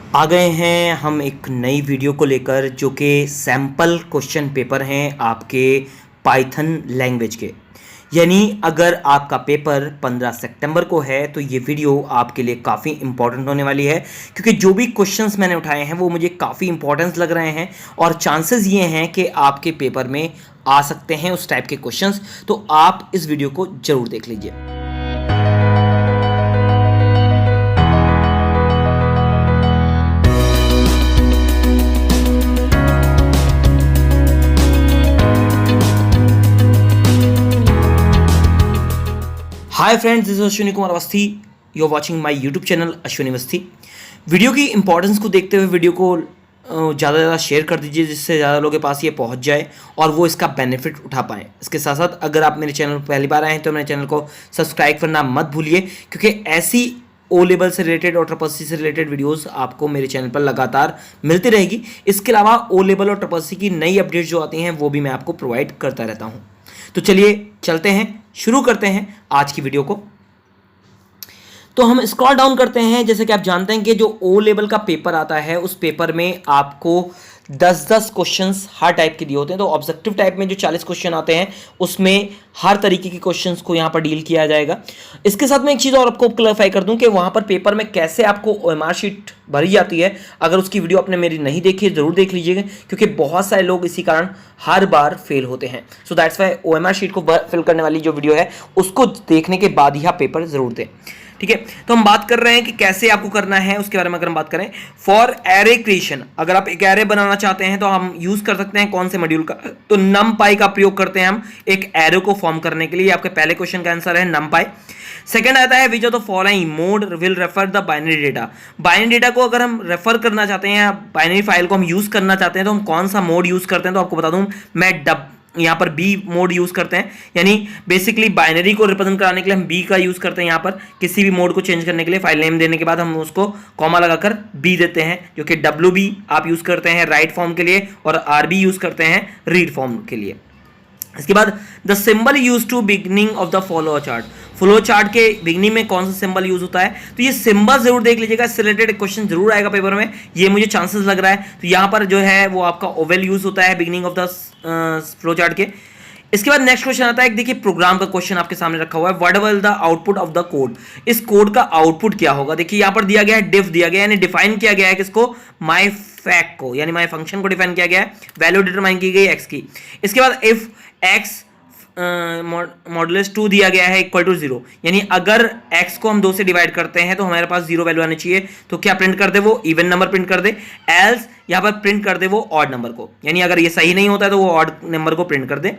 आ गए हैं हम एक नई वीडियो को लेकर जो कि सैम्पल क्वेश्चन पेपर हैं आपके पाइथन लैंग्वेज के। यानी अगर आपका पेपर 15 सितंबर को है तो ये वीडियो आपके लिए काफ़ी इंपॉर्टेंट होने वाली है, क्योंकि जो भी क्वेश्चंस मैंने उठाए हैं वो मुझे काफ़ी इंपॉर्टेंस लग रहे हैं और चांसेस ये हैं कि आपके पेपर में आ सकते हैं उस टाइप के क्वेश्चंस। तो आप इस वीडियो को ज़रूर देख लीजिए। Hi friends, this is Ashwini Kumar Awasthi. You are watching my YouTube channel Ashwini Awasthi. Video की इंपॉर्टेंस को देखते हुए वीडियो को ज़्यादा से ज़्यादा शेयर कर दीजिए, जिससे ज़्यादा लोगों के पास ये पहुंच जाए और वो इसका बेनिफिट उठा पाएँ। इसके साथ साथ अगर आप मेरे चैनल पर पहली बार आए हैं तो मेरे चैनल को सब्सक्राइब करना मत भूलिए, क्योंकि ऐसी ओ लेवल से रिलेटेड और ट्रिपल सी से रिलेटेड वीडियोस आपको मेरे चैनल पर लगातार मिलती रहेगी। इसके अलावा ओ लेवल और ट्रिपल सी की नई अपडेट्स जो आती हैं वो भी मैं आपको प्रोवाइड करता रहता हूँ। तो चलिए चलते हैं, शुरू करते हैं आज की वीडियो को। तो हम स्क्रॉल डाउन करते हैं। जैसे कि आप जानते हैं कि जो ओ लेवल का पेपर आता है उस पेपर में आपको 10-10 क्वेश्चंस हर टाइप के दिए होते हैं। तो ऑब्जेक्टिव टाइप में जो 40 क्वेश्चन आते हैं उसमें हर तरीके के क्वेश्चंस को यहाँ पर डील किया जाएगा। इसके साथ में एक चीज़ और आपको क्लैरिफाई कर दूं कि वहाँ पर पेपर में कैसे आपको ओएमआर शीट भरी जाती है। अगर उसकी वीडियो आपने मेरी नहीं देखी है ज़रूर देख लीजिएगा, क्योंकि बहुत सारे लोग इसी कारण हर बार फेल होते हैं। So that's why OMR sheet को फिल करने वाली जो वीडियो है उसको देखने के बाद ही आप पेपर ज़रूर दें। ठीक है, तो हम बात कर रहे हैं कि कैसे आपको करना है उसके बारे में। अगर हम बात करें फॉर एरे क्रिएशन, अगर आप एक एरे बनाना चाहते हैं तो हम यूज कर सकते हैं कौन से मॉड्यूल का, तो numpy का प्रयोग करते हैं हम एक एरे को फॉर्म करने के लिए। आपके पहले क्वेश्चन का आंसर है numpy। सेकंड आता है विच of the following mode will refer the binary data. Binary data को अगर हम रेफर करना चाहते हैं या बाइनरी फाइल को हम यूज करना चाहते हैं तो हम कौन सा मोड यूज करते हैं, तो आपको बता दूं मैं यहाँ पर बी मोड यूज करते हैं। यानी बेसिकली बाइनरी को रिप्रेजेंट कराने के लिए हम बी का यूज करते हैं। यहाँ पर किसी भी मोड को चेंज करने के लिए फाइल नेम देने के बाद हम उसको कॉमा लगाकर बी देते हैं, जो कि डब्ल्यू बी आप यूज करते हैं राइट फॉर्म के लिए और आर बी यूज करते हैं रीड फॉर्म के लिए। इसके बाद the symbol use to beginning of the flow chart. Flow chart के बिगनिंग में कौन सा सिंबल यूज होता है, तो ये सिंबल जरूर देख लीजिएगा, इससे रिलेटेड क्वेश्चन जरूर आएगा पेपर में, ये मुझे चांसेस लग रहा है। तो यहाँ पर जो है वो आपका ओवेल यूज होता है beginning of the flow chart के। इसके बाद नेक्स्ट क्वेश्चन आता है, देखिए प्रोग्राम का क्वेश्चन आपके सामने रखा हुआ है, what will the output of the code. इस कोड का आउटपुट क्या होगा। देखिए यहाँ पर दिया गया है डिफ दिया गया है, यानी डिफाइन किया गया है किसको, माई फैक्ट को, यानी माई फंक्शन को डिफाइन किया गया है, वैल्यू डिटरमाइन की गई एक्स की। इसके बाद इफ एक्स मॉडुलस 2 दिया गया है इक्वल टू 0, यानी अगर x को हम 2 से डिवाइड करते हैं तो हमारे पास 0 वैल्यू आनी चाहिए। तो क्या प्रिंट कर दे, वो इवन नंबर प्रिंट कर दे, एल्स यहाँ पर प्रिंट कर दे वो ऑड नंबर को, यानी अगर ये सही नहीं होता है तो वो ऑड नंबर को प्रिंट कर दे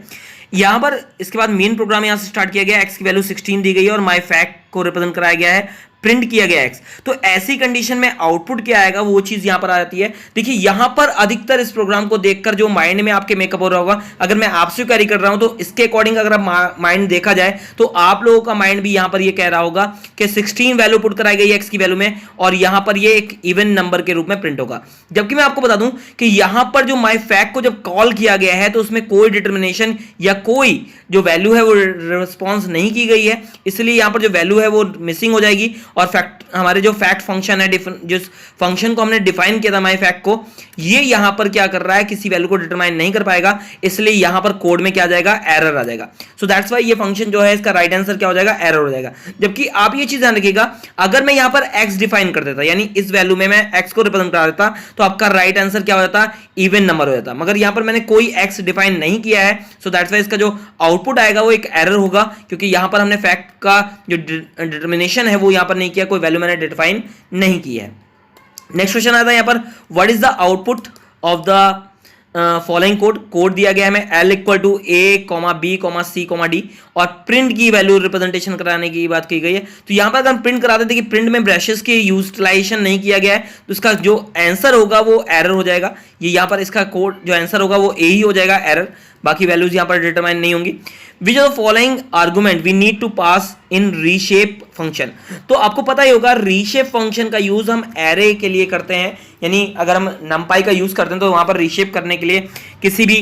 यहाँ पर। इसके बाद मेन प्रोग्राम यहाँ से स्टार्ट किया गया, x की वैल्यू 16 दी गई है और माई फैक्ट को रिप्रेजेंट कराया गया है, प्रिंट किया गया x। तो ऐसी कंडीशन में आउटपुट क्या आएगा वो चीज यहां पर आ जाती है। देखिए यहां पर अधिकतर इस प्रोग्राम को देखकर जो माइंड में आपके मेकअप हो रहा होगा, अगर मैं आपसे क्वेरी कर रहा हूं तो इसके अकॉर्डिंग अगर आप माइंड देखा जाए तो आप लोगों का माइंड भी यहां पर ये कह रहा होगा कि 16 वैल्यू पुट कराई गई x की वैल्यू में और यहां पर ये एक इवन नंबर के रूप में प्रिंट होगा। जबकि मैं आपको बता दूं कि यहां पर जो माई फैक्ट को जब कॉल किया गया है तो उसमें कोई डिटर्मिनेशन या कोई जो वैल्यू है वो रिस्पॉन्स नहीं की गई है, इसलिए यहां पर जो वैल्यू है वो मिसिंग हो जाएगी। और फैक्ट हमारे जो फैक्ट फंक्शन है, जिस फंक्शन को हमने डिफाइन किया था माई फैक्ट को, ये यहां पर क्या कर रहा है, किसी वैल्यू को डिटरमाइन नहीं कर पाएगा, इसलिए यहां पर कोड में क्या आ जाएगा, एरर आ जाएगा। सो दैट्स व्हाई ये फंक्शन जो है इसका राइट आंसर क्या हो जाएगा, एरर हो जाएगा। जबकि आप ये चीज ध्यान रखिएगा, अगर मैं यहां पर x डिफाइन कर देता, यानी इस वैल्यू में मैं x को रिप्रेजेंट करा देता, तो आपका राइट आंसर क्या हो जाता, इवन नंबर हो जाता। मगर यहां पर मैंने कोई x डिफाइन नहीं किया है, सो दैट्स व्हाई इसका जो आउटपुट आएगा वो एक एरर होगा, क्योंकि यहां पर हमने फैक्ट का जो डिटर्मिनेशन है वो यहां पर नहीं किया, कोई वैल्यू मैंने डिफाइन नहीं की है। नेक्स्ट क्वेश्चन आता है यहाँ पर, what is the output of the following code दिया गया है हमें l equal to a, b, c, d और प्रिंट की वैल्यू रिप्रेजेंटेशन कराने की बात की गई है। तो यहाँ पर अगर हम प्रिंट कराते थे कि प्रिंट में ब्रशेस की यूटिलाइजेशन नहीं किया गया है तो इसका जो आंसर होगा वो एरर हो जाएगा। ये यहाँ पर इसका कोड जो आंसर होगा वो a ही हो जाएगा, एरर, बाकी वैल्यूज यहाँ पर डिटरमाइन नहीं होंगी। Which of the following argument we need to pass in reshape function. तो आपको पता ही होगा रीशेप फंक्शन का यूज हम एरे के लिए करते हैं, यानी अगर हम numpy का यूज करते हैं तो वहां पर रीशेप करने के लिए किसी भी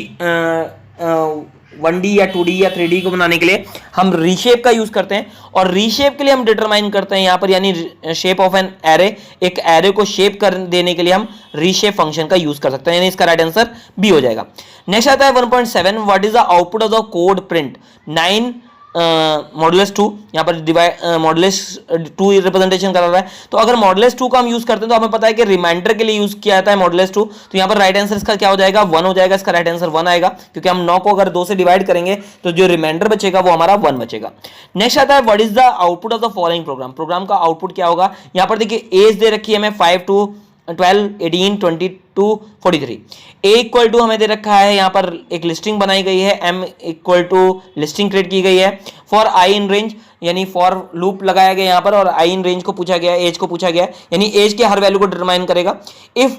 1D या 2D या 3D को बनाने के लिए हम रीशेप का यूज करते हैं, और रीशेप के लिए हम डिटरमाइन करते हैं यहाँ पर, यानी शेप ऑफ एन एरे, एक एरे को शेप कर देने के लिए हम रीशेप फंक्शन का यूज कर सकते हैं, यानी इसका राइट आंसर बी हो जाएगा। नेक्स्ट आता है 1.7, what is the output of the code print 9 modulus 2, यहाँ पर डिवाइड मॉडुलस 2 रिप्रेजेंटेशन करा रहा है। तो अगर मॉडुलस 2 का हम यूज करते हैं तो हमें पता है कि रिमाइंडर के लिए यूज किया जाता है मॉडुलस 2, तो यहाँ पर राइट आंसर इसका क्या हो जाएगा, 1 हो जाएगा। इसका राइट आंसर 1 आएगा, क्योंकि हम 9 को अगर 2 से डिवाइड करेंगे तो जो रिमाइंडर बचेगा वो हमारा 1 बचेगा। नेक्स्ट आता है what is the output of the following program, program का आउटपुट क्या होगा। यहाँ पर देखिए एज दे रखी है हमें 5 to 12, 18, 22, 43। ए इक्वल टू हमें दे रखा है, यहाँ पर एक लिस्टिंग बनाई गई है, M equal to listing create की गई है। फॉर आई इन रेंज, यानी फॉर लूप लगाया गया यहाँ पर, और आई इन रेंज को पूछा गया, एज को पूछा गया, यानी एज के हर वैल्यू को डिटरमाइन करेगा। If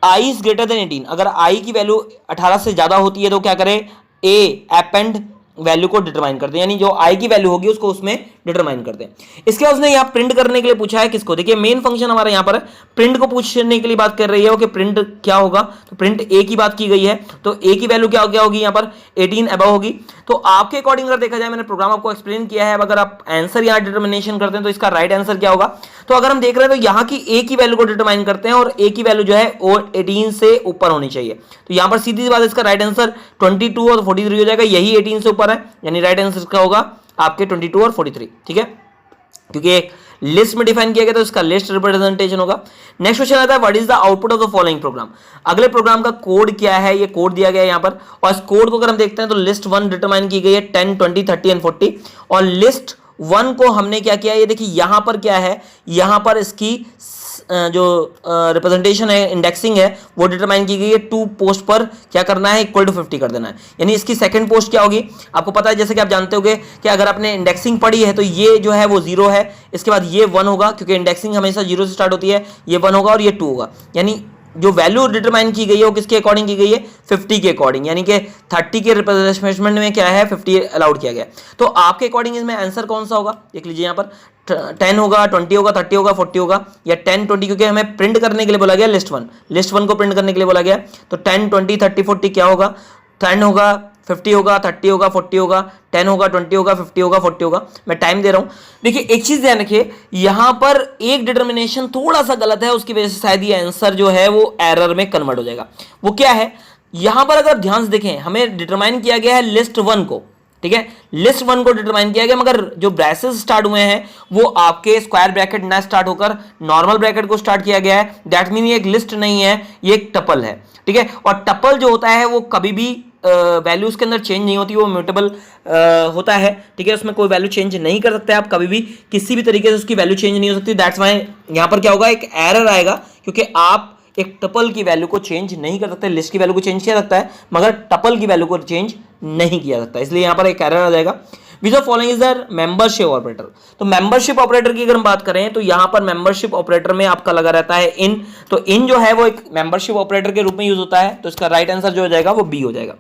I is greater than 18, अगर आई की वैल्यू 18 से ज्यादा होती है तो क्या करे, ए अपेंड वैल्यू को डिटरमाइन करते हैं, यानी जो आई की वैल्यू होगी उसको उसमें डिटरमाइन करते हैं। इसके बाद उसने यहाँ प्रिंट करने के लिए पूछा है किसको, देखिए मेन फंक्शन हमारा यहाँ पर है, प्रिंट को पूछने के लिए बात कर रही है वो कि प्रिंट क्या होगा, तो प्रिंट ए की बात की गई है, तो ए की वैल्यू क्या होगी यहाँ पर 18 अबव होगी। तो आपके अकॉर्डिंग अगर देखा जाए, मैंने प्रोग्राम आपको एक्सप्लेन किया है, अगर आप आंसर यहाँ डिटर्मिनेशन करते हैं तो इसका राइट आंसर क्या होगा। तो अगर हम देख रहे हैं तो यहाँ की ए की वैल्यू को डिटरमाइन करते हैं, और ए की वैल्यू जो है वो 18 से ऊपर होनी चाहिए, तो यहाँ पर सीधी सी बात इसका राइट आंसर 22 और 43 हो जाएगा, यही 18 से ऊपर है, यानी राइट आंसर क्या होगा आपके 22 और 43, ठीक है, क्योंकि एक लिस्ट में डिफाइन किया गया तो इसका लिस्ट रिप्रेजेंटेशन होगा। नेक्स्ट क्वेश्चन आता है what is the output of the following programme, अगले प्रोग्राम का कोड क्या है, ये कोड दिया गया है यहाँ पर, और इस कोड को अगर हम देखते हैं तो लिस्ट 1 डिटरमाइन की गई है 10, 20, 30 एंड 40, और लिस्ट 1 को हमने क्या किया, ये देखिए यहाँ पर क्या है, यहाँ पर इसकी जो रिप्रेजेंटेशन है, इंडेक्सिंग है, वो डिटरमाइन की गई है 2 पोस्ट पर क्या करना है, इक्वल टू 50 कर देना है, यानी इसकी सेकंड पोस्ट क्या होगी, आपको पता है, जैसे कि आप जानते होंगे कि अगर आपने इंडेक्सिंग पढ़ी है तो ये जो है वो 0 है, इसके बाद ये 1 होगा, क्योंकि इंडेक्सिंग हमेशा 0 से स्टार्ट होती है, ये 1 होगा और ये 2 होगा, यानी जो वैल्यू डिटरमाइन की गई है वो किसके अकॉर्डिंग की गई है, 50 के अकॉर्डिंग, यानी कि 30 के रिप्लेसमेंट में क्या है 50 अलाउड किया गया। तो आपके अकॉर्डिंग इसमें आंसर कौन सा होगा, देख लीजिए यहाँ पर 10 होगा, 20 होगा, 30 होगा, 40 होगा, या 10, 20, क्योंकि हमें प्रिंट करने के लिए बोला गया लिस्ट 1 को प्रिंट करने के लिए बोला गया, तो 10, 20, 30, 40 क्या होगा, 10 होगा, 50 होगा, 30 होगा, 40 होगा, 10 होगा, 20 होगा, 50 होगा, 40 होगा। मैं टाइम दे रहा हूं, देखिए एक चीज ध्यान रखिए, यहां पर एक डिटर्मिनेशन थोड़ा सा गलत है, उसकी वजह से शायद ये आंसर जो है वो एरर में कन्वर्ट हो जाएगा। वो क्या है, यहां पर अगर ध्यान से देखें, हमें डिटरमाइन किया गया है लिस्ट 1 को, ठीक है, लिस्ट 1 को डिटरमाइन किया गया, मगर जो ब्रेसेस स्टार्ट हुए हैं वो आपके स्क्वायर ब्रैकेट ना स्टार्ट होकर नॉर्मल ब्रैकेट को स्टार्ट किया गया है, दैट मीन ये एक लिस्ट नहीं है, ये एक टपल है, ठीक है, और टपल जो होता है वो कभी भी वैल्यूज के अंदर चेंज नहीं होती, वो म्यूटेबल होता है, ठीक है, उसमें कोई वैल्यू चेंज नहीं कर सकते आप कभी भी, किसी भी तरीके से उसकी वैल्यू चेंज नहीं हो सकती, दैट्स व्हाई यहाँ पर क्या होगा, एक एरर आएगा, क्योंकि आप एक टपल की वैल्यू को चेंज नहीं कर सकते, लिस्ट की वैल्यू को चेंज किया सकता है मगर टपल की वैल्यू को चेंज नहीं किया सकता, इसलिए यहाँ पर एक एरर आ जाएगा। Which of following is the membership operator, तो मेंबरशिप ऑपरेटर की अगर हम बात करें तो यहाँ पर मेंबरशिप ऑपरेटर में आपका लगा रहता है इन, तो इन जो है वो एक मेंबरशिप ऑपरेटर के रूप में यूज होता है, तो इसका राइट आंसर जो हो जाएगा वो बी हो जाएगा।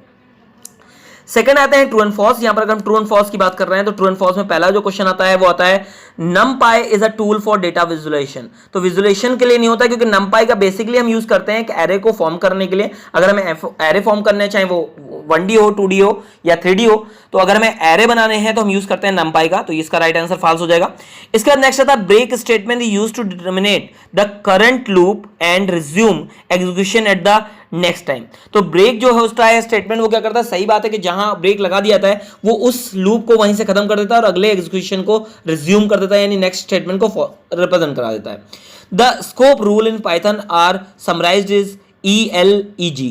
सेकंड आता है ट्रू एंड फॉल्स, यहां पर अगर हम ट्रू एंड फॉल्स की बात कर रहे हैं तो ट्रू एंड फॉल्स में पहला जो क्वेश्चन आता है वो आता है numpy is a tool for data visualisation, तो विजुअलाइजेशन के लिए नहीं होता, क्योंकि numpy का बेसिकली हम यूज करते हैं एक एरे को फॉर्म करने के लिए, अगर हमें एरे फॉर्म करने चाहे वो 1D हो, 2D हो या 3D हो, तो अगर हमें एरे बनाने हैं तो हम यूज करते हैं numpy का, तो इसका राइट आंसर फॉल्स हो जाएगा। इसके बाद नेक्स्ट आता है break statement used to determinate the current loop and resume execution at the next time, तो ब्रेक जो है उसका है स्टेटमेंट, वो क्या करता है, सही बात है कि जहां ब्रेक लगा दिया जाता है वो उस लूप को वहीं से खत्म कर देता है और अगले एग्जीक्यूशन को रिज्यूम कर देता है, यानी नेक्स्ट स्टेटमेंट को रिप्रेजेंट करा देता है। The scope rule in Python are summarised is ELEG,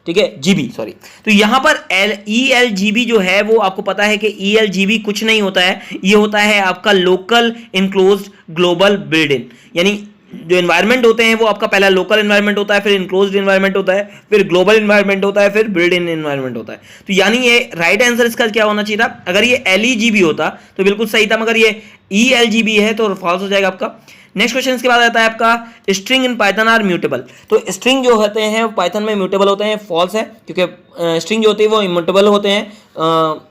ठीक है, जीबी सॉरी, तो यहां पर ELGB जो है वो आपको पता है कि ELGB कुछ नहीं होता है, ये होता है आपका local enclosed global build in, यानी जो एनवायरनमेंट होते हैं वो आपका पहला लोकल एनवायरनमेंट होता है, फिर इनक्लोज्ड एनवायरनमेंट होता है, फिर ग्लोबल एनवायरनमेंट होता है, फिर बिल्ड इन एनवायरनमेंट होता है, तो यानी ये राइट आंसर इसका क्या होना चाहिए था, अगर ये LEGB होता तो बिल्कुल सही था, मगर ये ELGB है तो फॉल्स हो जाएगा आपका। नेक्स्ट क्वेश्चन इसके बाद आता है आपका string in Python are mutable, तो स्ट्रिंग जो होते हैं पाइथन में म्यूटेबल होते हैं, फॉल्स है, क्योंकि स्ट्रिंग जो होती है वो इम्यूटेबल होते हैं,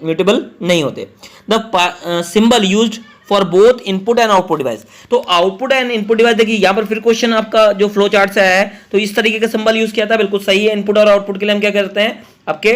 म्यूटेबल नहीं होते। The symbol used for both input and output device, तो आउटपुट एंड इनपुट डिवाइस देखिए यहाँ पर फिर क्वेश्चन आपका जो फ्लो चार्ट से आया है तो इस तरीके का सिंबल यूज किया था, बिल्कुल सही है, इनपुट और आउटपुट के लिए हम क्या करते हैं, आपके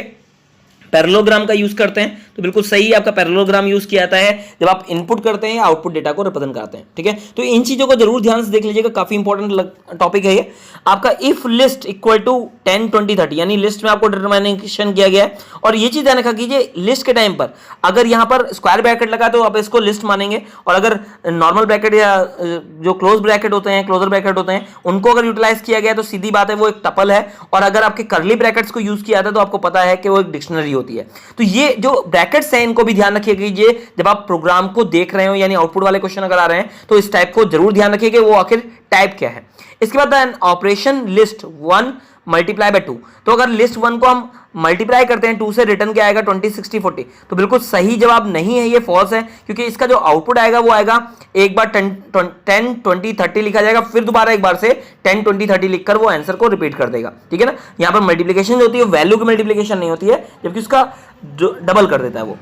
पैरेललोग्राम का यूज करते हैं, तो बिल्कुल सही है, आपका पैरेललोग्राम यूज किया जाता है जब आप इनपुट करते हैं या आउटपुट डेटा को रिप्रेजेंट करते हैं। ठीक है, तो इन चीजों को जरूर ध्यान से देख लीजिएगा, काफी इंपॉर्टेंट टॉपिक है ये आपका। इफ लिस्ट इक्वल टू 10 20 30 यानी लिस्ट में आपको डिटरमिनेशन किया गया है, और ये चीज ध्यान रखा कीजिए लिस्ट के टाइम पर अगर यहां पर स्क्वायर ब्रैकेट लगा तो आप इसको लिस्ट मानेंगे, और अगर नॉर्मल ब्रैकेट या जो क्लोज ब्रैकेट होते हैं, क्लोजर ब्रैकेट होते हैं, उनको अगर यूटिलाइज किया गया तो सीधी बात है वो एक टपल है, और अगर आपके कर्ली ब्रैकेट्स को यूज किया था तो आपको पता है कि वो एक डिक्शनरी होती है। तो ये जो ब्रैकेट्स हैं इनको भी ध्यान रखिए कीजिए जब आप प्रोग्राम को देख रहे हो, यानी आउटपुट वाले क्वेश्चन अगर आ रहे हैं तो इस टाइप को जरूर ध्यान रखिए कि वो आखिर टाइप क्या है। इसके बाद ऑपरेशन लिस्ट 1 मल्टीप्लाई बाय 2, तो अगर लिस्ट 1 को हम मल्टीप्लाई करते हैं 2 से, रिटर्न क्या आएगा 20 60 40, तो बिल्कुल सही जवाब नहीं है, ये फॉल्स है, क्योंकि इसका जो आउटपुट आएगा वो आएगा एक बार 10 20 30 लिखा जाएगा, फिर दोबारा एक बार से 10 20 30 लिखकर वो आंसर को रिपीट कर देगा। ठीक है ना, यहां पर मल्टीप्लिकेशन जो होती है वैल्यू की मल्टीप्लिकेशन नहीं होती है, जबकि उसका डबल कर देता है वो।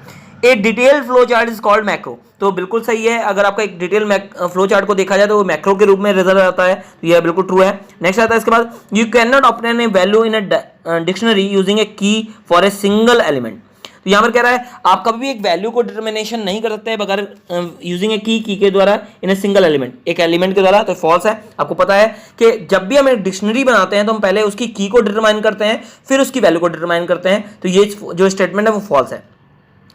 ए detail flow chart is called macro, तो बिल्कुल सही है, अगर आपका एक डिटेल फ्लो चार्ट को देखा जाए तो वो मैक्रो के रूप में रिजल्ट आता है, तो यह बिल्कुल ट्रू है। नेक्स्ट आता है इसके बाद, you can not obtain a value in a dictionary using ए की फॉर ए सिंगल एलिमेंट, तो यहां पर कह रहा है आप कभी भी एक वैल्यू को डिटरमिनेशन नहीं कर सकते बगैर यूजिंग ए की के द्वारा इन ए सिंगल एलिमेंट, एक एलिमेंट के द्वारा, तो फॉल्स है। आपको पता है कि जब भी हम एक डिक्शनरी बनाते हैं तो हम पहले उसकी की को डिटरमाइन करते हैं, फिर उसकी वैल्यू को डिटरमाइन करते हैं, तो ये जो स्टेटमेंट है वो फॉल्स है।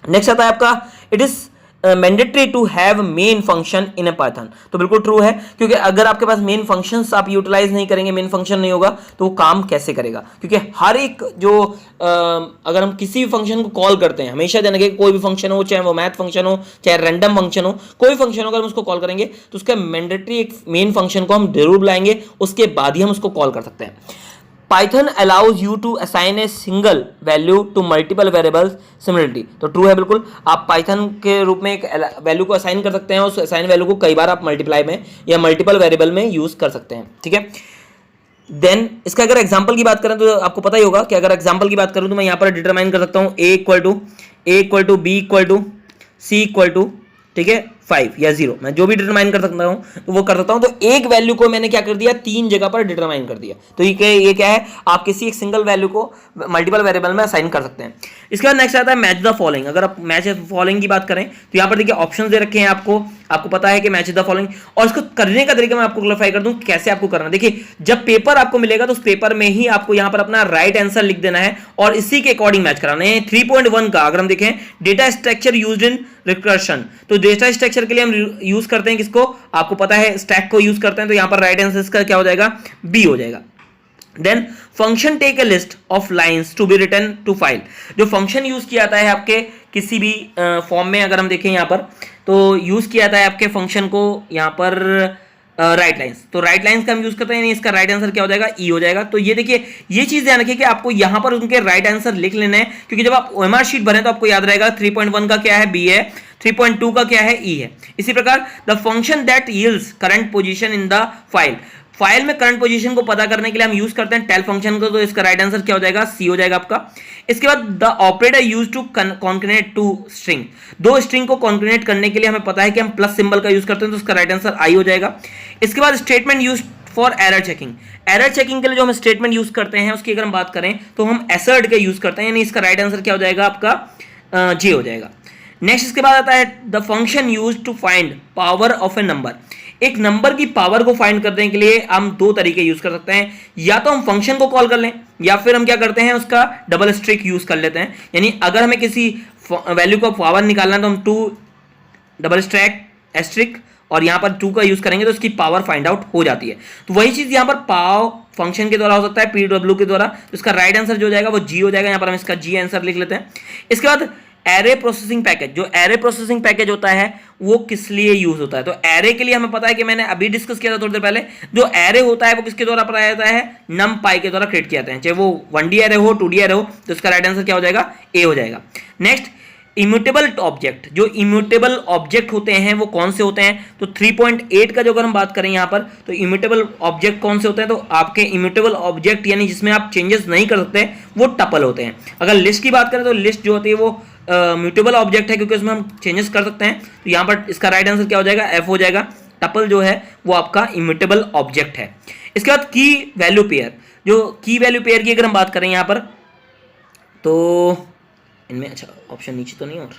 नेक्स्ट आता है आपका, it is mandatory to have main function in a Python, तो बिल्कुल ट्रू है, क्योंकि अगर आपके पास मेन फंक्शंस आप यूटिलाइज नहीं करेंगे, मेन फंक्शन नहीं होगा तो वो काम कैसे करेगा, क्योंकि हर एक जो अगर हम किसी भी फंक्शन को कॉल करते हैं, हमेशा ध्यान रखिए कोई भी फंक्शन हो, चाहे वो मैथ फंक्शन हो, चाहे रैंडम फंक्शन हो, कोई फंक्शन हो, अगर हम उसको कॉल करेंगे तो उसका मैंडेटरी एक मेन फंक्शन को हम जरूर बुलाएंगे, उसके बाद ही हम उसको कॉल कर सकते हैं। Python allows you to assign a single value to multiple variables similarly, तो ट्रू है बिल्कुल, आप Python के रूप में एक वैल्यू को असाइन कर सकते हैं, उस असाइन वैल्यू को कई बार आप मल्टीप्लाई में या मल्टीपल वेरिएबल में यूज कर सकते हैं। ठीक है, देन इसका अगर एग्जांपल की बात करें तो आपको पता ही होगा कि अगर एग्जांपल की बात करूं तो मैं यहां पर डिटरमाइन कर सकता हूं a equal to b equal to c equal to, ठीक है, 5 या 0, मैं जो भी डिटरमाइन कर सकता हूं तो वो कर सकता हूं। तो एक वैल्यू को मैंने क्या कर दिया, 3 जगह पर डिटरमाइन कर दिया, तो ये क्या है, आप किसी एक सिंगल वैल्यू को मल्टीपल वेरिएबल में असाइन कर सकते हैं। इसके बाद नेक्स्ट आता है मैच द फॉलोइंग, अगर आप मैच द फॉलोइंग की बात करें तो यहां पर देखिए ऑप्शन दे रखे हैं आपको पता है कि मैच द फॉलोइंग, और इसको करने का तरीका मैं आपको क्लैरिफाई कर दूं कैसे आपको करना। देखिए जब पेपर आपको मिलेगा तो उस पेपर में ही आपको यहां पर अपना राइट आंसर लिख देना है और इसी के अकॉर्डिंग मैच कराना है। 3.1 का अगर हम देखें data structure used in recursion, तो डेटा स्ट्रक्चर के लिए हम यूज करते हैं किसको, आपको पता है स्टैक को यूज करते हैं, तो यहां पर राइट आंसर इसका क्या हो जाएगा, बी हो जाएगा। Then function take a list of lines to be return to file, जो फंक्शन यूज किया जाता है आपके किसी भी फॉर्म में, अगर हम देखें यहां पर तो यूज किया जाता है आपके फंक्शन को यहां पर राइट लाइंस, तो राइट लाइंस का हम यूज करते हैं, इसका राइट आंसर क्या हो जाएगा, ई हो जाएगा। तो ये देखिए ये चीज ध्यान रखिए कि आपको यहां पर उनके राइट आंसर लिख लेना है, क्योंकि जब आप ओएमआर शीट भरें तो आपको याद रहेगा 3.1 का क्या है, बी है, 3.2 का क्या है, ई है। इसी प्रकार the function that yields current position in the file में करंट पोजीशन को पता करने के लिए हम यूज करते हैं टेल फंक्शन को, तो इसका राइट आंसर क्या हो जाएगा, सी हो जाएगा आपका। इसके बाद the operator use to concatenate two string, दो स्ट्रिंग को कॉन्कनेट करने के लिए हमें पता है कि हम प्लस सिंबल का यूज करते हैं, तो उसका राइट आंसर आई हो जाएगा। इसके बाद statement use for error checking, error checking के लिए जो हम स्टेटमेंट यूज करते हैं उसकी अगर हम बात करें तो हम एसर्ट के यूज करते हैं, यानी इसका राइट आंसर क्या हो जाएगा आपका, जे हो जाएगा। नेक्स्ट इसके बाद आता है the function use to find power of a number, एक नंबर की पावर को फाइंड करने के लिए हम दो तरीके यूज कर सकते हैं, या तो हम फंक्शन को कॉल कर लें या फिर हम क्या करते हैं उसका डबल स्ट्रिक यूज कर लेते हैं, यानी अगर हमें किसी वैल्यू को पावर निकालना है तो हम 2 डबल स्ट्रिक और यहां पर 2 का यूज करेंगे तो उसकी पावर फाइंड आउट हो जाती है। तो वही चीज यहां पर पाव फंक्शन के द्वारा हो सकता है, पीडब्ल्यू के द्वारा, तो इसका राइट आंसर जो हो जाएगा वो जी हो जाएगा, यहां पर हम इसका जी आंसर लिख लेते हैं। इसके बाद एरे प्रोसेसिंग पैकेज, जो एरे प्रोसेसिंग पैकेज होता है वो किस लिए यूज होता है, तो एरे के लिए हमें पता है कि मैंने अभी डिस्कस किया था थोड़ी देर पहले, जो एरे होता है वो किसके द्वारा बनाया जाता है, numpy के द्वारा क्रिएट किया जाता है, चाहे वो 1D एरे हो 2D एरे हो, तो इसका राइट आंसर क्या हो जाएगा, ए हो जाएगा। नेक्स्ट इम्यूटेबल ऑब्जेक्ट, जो इम्यूटेबल ऑब्जेक्ट होते हैं वो कौन से होते हैं, तो 3.8 का जो अगर हम बात करें यहाँ पर, तो इम्यूटेबल ऑब्जेक्ट कौन से होते हैं, तो आपके इम्यूटेबल ऑब्जेक्ट यानी जिसमें आप चेंजेस नहीं कर सकते वो टपल होते हैं। अगर लिस्ट की बात करें तो लिस्ट जो होती है वो म्यूटेबल ऑब्जेक्ट है, क्योंकि उसमें हम चेंजेस कर सकते हैं, तो यहाँ पर इसका राइट आंसर क्या हो जाएगा, एफ हो जाएगा। टपल जो है वो आपका इम्यूटेबल ऑब्जेक्ट है। इसके बाद की वैल्यू पेयर, जो की वैल्यू पेयर की अगर हम बात करें यहाँ पर, तो इनमें अच्छा ऑप्शन नीचे तो नहीं, और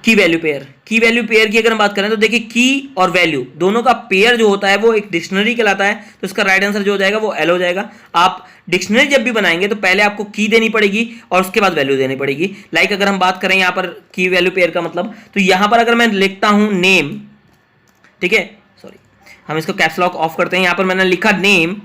की वैल्यू पेयर, की वैल्यू पेयर की अगर हम बात करें तो देखिए की और वैल्यू दोनों का पेयर जो होता है वो एक डिक्शनरी कहलाता है, तो इसका राइट आंसर जो हो जाएगा वो एल हो जाएगा। आप डिक्शनरी जब भी बनाएंगे तो पहले आपको की देनी पड़ेगी और उसके बाद वैल्यू देनी पड़ेगी। लाइक अगर हम बात करें यहाँ पर की वैल्यू पेयर का मतलब, तो यहाँ पर अगर मैं लिखता हूँ नेम, ठीक है, सॉरी हम इसको कैप्स लॉक ऑफ करते हैं, यहाँ पर मैंने लिखा नेम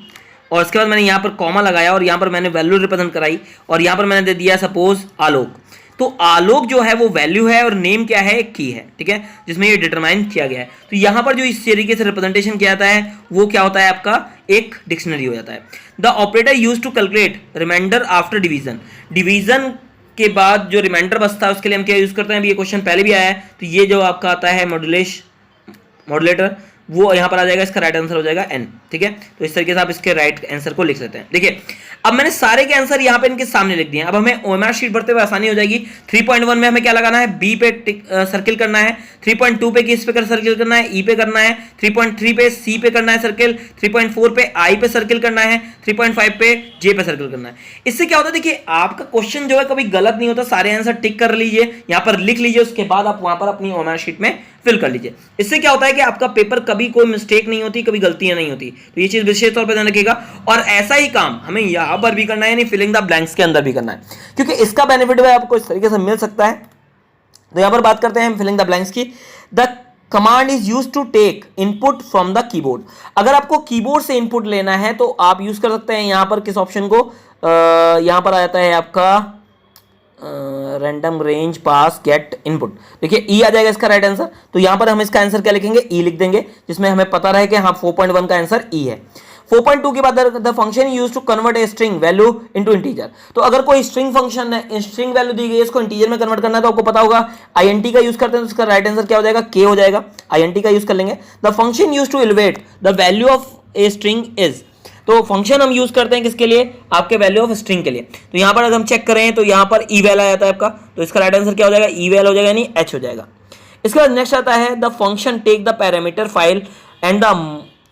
और उसके बाद मैंने यहाँ पर कॉमा लगाया और यहाँ पर मैंने वैल्यू रिप्रेजेंट कराई और यहाँ पर मैंने दे दिया सपोज आलोक, तो आलोक जो है वो वैल्यू है और नेम क्या है, एक की है, ठीक है, जिसमें ये डिटरमाइन किया गया है। तो यहाँ पर जो इस तरीके से रिप्रेजेंटेशन किया जाता है वो क्या होता है, आपका एक डिक्शनरी हो जाता है। The operator use to calculate reminder after division, division के बाद जो रिमाइंडर बचता है उसके लिए हम क्या यूज करते हैं, अभी ये क्वेश्चन पहले भी आया है, तो ये जो आपका आता है मॉड्यूलेटर, वो यहाँ पर आ जाएगा, इसका राइट आंसर हो जाएगा एन, ठीक है। तो इस तरीके से आप इसके राइट आंसर को लिख सकते हैं। देखिए अब मैंने सारे के आंसर यहाँ पे इनके सामने लिख दिए हैं। अब हमें ओएमआर शीट भरते हुए आसानी हो जाएगी। 3.1 में हमें क्या लगाना है, बी पे सर्किल करना है, 3.2 पे किस पे सर्किल करना है, ई पे करना है, 3.3 पे सी पे करना है सर्किल, 3.4 पे आई पे सर्किल करना है, 3.5 पे जे पे सर्किल करना है। इससे क्या होता है, देखिए आपका क्वेश्चन जो है कभी गलत नहीं होता, सारे आंसर टिक कर लीजिए, यहाँ पर लिख लीजिए, उसके बाद आप वहां पर अपनी ओएमआर शीट में फिल कर लीजिए। इससे क्या होता है कि आपका पेपर कभी कोई मिस्टेक नहीं होती, कभी गलतियां नहीं होती, तो ये चीज विशेष तौर पर ध्यान रखिएगा। और ऐसा ही काम हमें यहां पर भी करना है, यानी फिलिंग द ब्लैंक्स के अंदर भी करना है, क्योंकि इसका बेनिफिट भी आपको इस तरीके से मिल सकता है। तो यहां पर बात करते हैं फिलिंग द ब्लैंक्स की। The command is use to take input from the keyboard, अगर आपको कीबोर्ड से इनपुट लेना है तो आप यूज कर सकते हैं यहां पर किस ऑप्शन को, यहां पर आ जाता है आपका रैंडम रेंज पास गेट इनपुट, देखिए ई आ जाएगा इसका राइट आंसर। तो यहां पर हम इसका आंसर क्या लिखेंगे, ई लिख देंगे, जिसमें हमें पता रहे कि हाँ 4.1 का आंसर ई है। 4.2 के बाद the function use to convert a string value into integer, तो अगर कोई स्ट्रिंग फंक्शन है, स्ट्रिंग वैल्यू दी गई है, इसको इंटीजर में कन्वर्ट करना है, तो आपको पता होगा आईएनटी का यूज करते हैं, तो इसका राइट आंसर क्या हो जाएगा, के हो जाएगा, आईएनटी का यूज कर लेंगे। The function use to evaluate the value of a string is, तो फंक्शन हम यूज करते हैं किसके लिए, आपके वैल्यू ऑफ स्ट्रिंग के लिए। तो यहां पर अगर हम चेक करें तो यहां पर ई वैल आ जाता है आपका, तो इसका राइट आंसर क्या हो जाएगा, ई वैल हो जाएगा, यानी एच हो जाएगा। इसके बाद नेक्स्ट आता है the function take the parameter file and the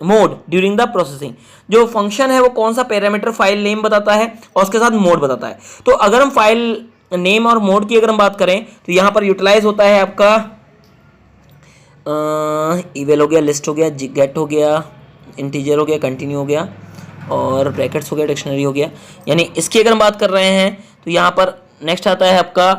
mode during the processing, जो फंक्शन है वो कौन सा पैरामीटर फाइल नेम बताता है और उसके साथ मोड बताता है। तो अगर हम फाइल नेम और मोड की अगर हम बात करें तो यहां पर यूटिलाइज होता है आपका इवेल हो गया, लिस्ट हो गया, गेट हो गया, इंटीजर हो गया, कंटिन्यू हो गया और ब्रैकेट्स हो गया, डिक्शनरी हो गया। यानी इसकी अगर हम बात कर रहे हैं तो यहाँ पर नेक्स्ट आता है आपका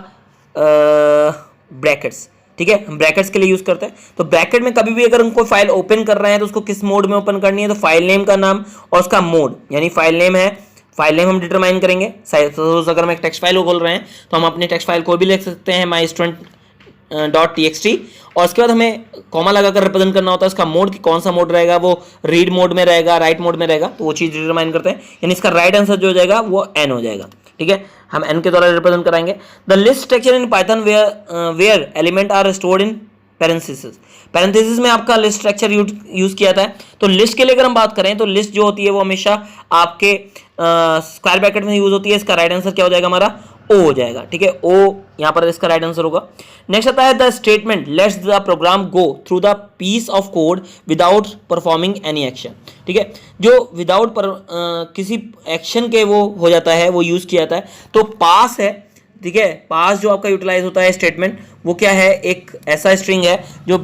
ब्रैकेट्स, ठीक है, हम ब्रैकेट्स के लिए यूज करते हैं। तो ब्रैकेट में कभी भी अगर हम कोई फाइल ओपन कर रहे हैं तो उसको किस मोड में ओपन करनी है, तो फाइल नेम का नाम और उसका मोड, यानी फाइल नेम है, फाइल नेम हम डिटरमाइन करेंगे। सपोज अगर हम एक टेक्स्ट फाइल को खोल रहे हैं तो हम अपनी टेक्स्ट फाइल को भी लिख सकते हैं my student.txt, और उसके बाद हमें कॉमा लगाकर रिप्रेजेंट करना होता है उसका मोड, कि कौन सा मोड रहेगा, वो रीड मोड में रहेगा, राइट मोड में रहेगा, तो वो चीज डिटरमाइन करते हैं। यानी इसका राइट आंसर जो हो जाएगा वो एन हो जाएगा, ठीक है, हम एन के द्वारा रिप्रेजेंट कराएंगे। The list structure in Python where element are stored in parenthesis, parenthesis में आपका लिस्ट स्ट्रक्चर यूज किया जाता है। तो लिस्ट के लिए अगर हम बात करें तो लिस्ट जो होती है वो हमेशा आपके स्क्वायर ब्रैकेट में यूज होती है। इसका राइट आंसर क्या हो जाएगा, हमारा ओ हो जाएगा, ठीक है, ओ यहां पर इसका राइट आंसर होगा। नेक्स्ट आता है the statement lets the program go through the piece of code without performing any action, ठीक है, जो विदाउट किसी एक्शन के वो हो जाता है, वो यूज किया जाता है। तो पास है, ठीक है, पास जो आपका यूटिलाइज होता है स्टेटमेंट, वो क्या है, एक ऐसा स्ट्रिंग है जो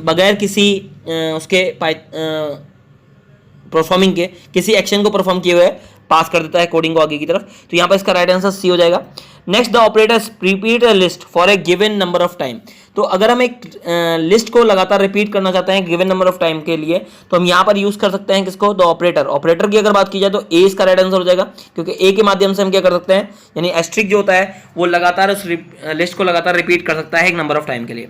बगैर किसी उसके परफॉर्मिंग के, किसी एक्शन को परफॉर्म किए हुए पास कर देता है कोडिंग को आगे की तरफ। तो यहाँ पर इसका राइट आंसर सी हो जाएगा। Next the operator repeat a list for a given number of time, तो अगर हम एक लिस्ट को लगातार रिपीट करना चाहते हैं गिवन नंबर ऑफ टाइम के लिए, तो हम यहाँ पर यूज कर सकते हैं किसको, द ऑपरेटर। ऑपरेटर की अगर बात की जाए तो ए इसका राइट आंसर हो जाएगा, क्योंकि ए के माध्यम से हम क्या कर सकते हैं, यानी एस्ट्रिक जो होता है वो लगातार उस लिस्ट को लगातार रिपीट कर सकता है एक नंबर ऑफ टाइम के लिए।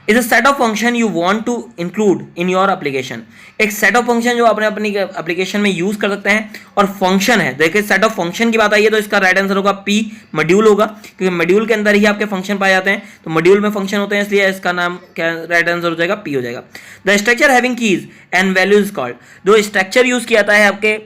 Is a set of function you want to include in your application, एक सेट ऑफ फंक्शन जो आपने अपनी एप्लीकेशन में यूज कर सकते हैं। और फंक्शन है, देखिए सेट ऑफ फंक्शन की बात आई है तो इसका राइट आंसर होगा पी, मॉड्यूल होगा, क्योंकि मॉड्यूल के अंदर ही आपके फंक्शन पाए जाते हैं, तो मॉड्यूल में फंक्शन होते हैं, इसलिए इसका नाम क्या राइट आंसर हो जाएगा, पी हो जाएगा। The structure having keys and values called, जो स्ट्रक्चर यूज किया जाता है आपके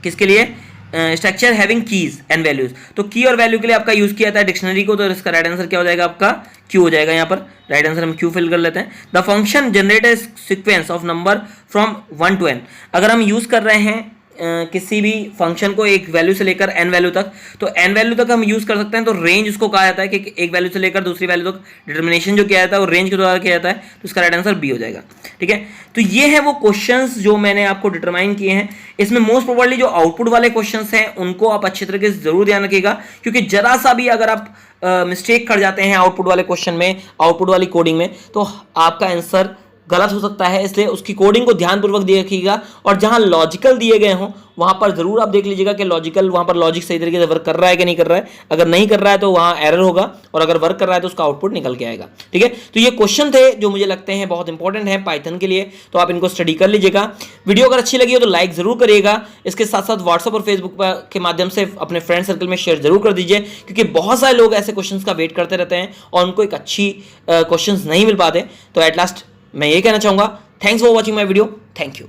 किसके लिए, structure having keys and values, तो की और वैल्यू के लिए आपका यूज किया जाता है डिक्शनरी को, तो इसका राइट आंसर क्या हो जाएगा, आपका क्यू हो जाएगा। यहाँ पर राइट आंसर हम क्यू फिल कर लेते हैं। The function generate a sequence of number from 1 to n, अगर हम यूज कर रहे हैं किसी भी फंक्शन को एक वैल्यू से लेकर n वैल्यू तक, तो n वैल्यू तक हम यूज कर सकते हैं। तो रेंज उसको कहा जाता है कि एक वैल्यू से लेकर दूसरी वैल्यू तक डिटर्मिनेशन जो किया जाता है वो रेंज के द्वारा किया जाता है। तो इसका राइट आंसर बी हो जाएगा। ठीक है, तो ये है वो क्वेश्चंस जो मैंने आपको डिटरमाइन किए हैं। इसमें मोस्ट प्रोबेबली जो आउटपुट वाले क्वेश्चंस हैं उनको आप अच्छे तरीके से जरूर ध्यान रखिएगा, क्योंकि जरा सा भी अगर आप मिस्टेक कर जाते हैं आउटपुट वाले क्वेश्चन में, आउटपुट वाली कोडिंग में, तो आपका आंसर गलत हो सकता है। इसलिए उसकी कोडिंग को ध्यानपूर्वक देखिएगा, और जहां लॉजिकल दिए गए हों वहां पर जरूर आप देख लीजिएगा कि लॉजिकल वहां पर लॉजिक सही तरीके से वर्क कर रहा है कि नहीं कर रहा है। अगर नहीं कर रहा है तो वहां एरर होगा, और अगर वर्क कर रहा है तो उसका आउटपुट निकल के आएगा। ठीक है, तो ये क्वेश्चन थे जो मुझे लगते हैं बहुत इंपॉर्टेंट है पाइथन के लिए, तो आप इनको स्टडी कर लीजिएगा। वीडियो अगर अच्छी लगी हो तो लाइक जरूर करिएगा। इसके साथ साथ व्हाट्सएप और फेसबुक के माध्यम से अपने फ्रेंड सर्कल में शेयर जरूर कर दीजिए, क्योंकि बहुत सारे लोग ऐसे क्वेश्चन का वेट करते रहते हैं और उनको एक अच्छी क्वेश्चन नहीं मिल पाते। तो एट लास्ट मैं ये कहना चाहूंगा, thanks for watching my video. Thank you.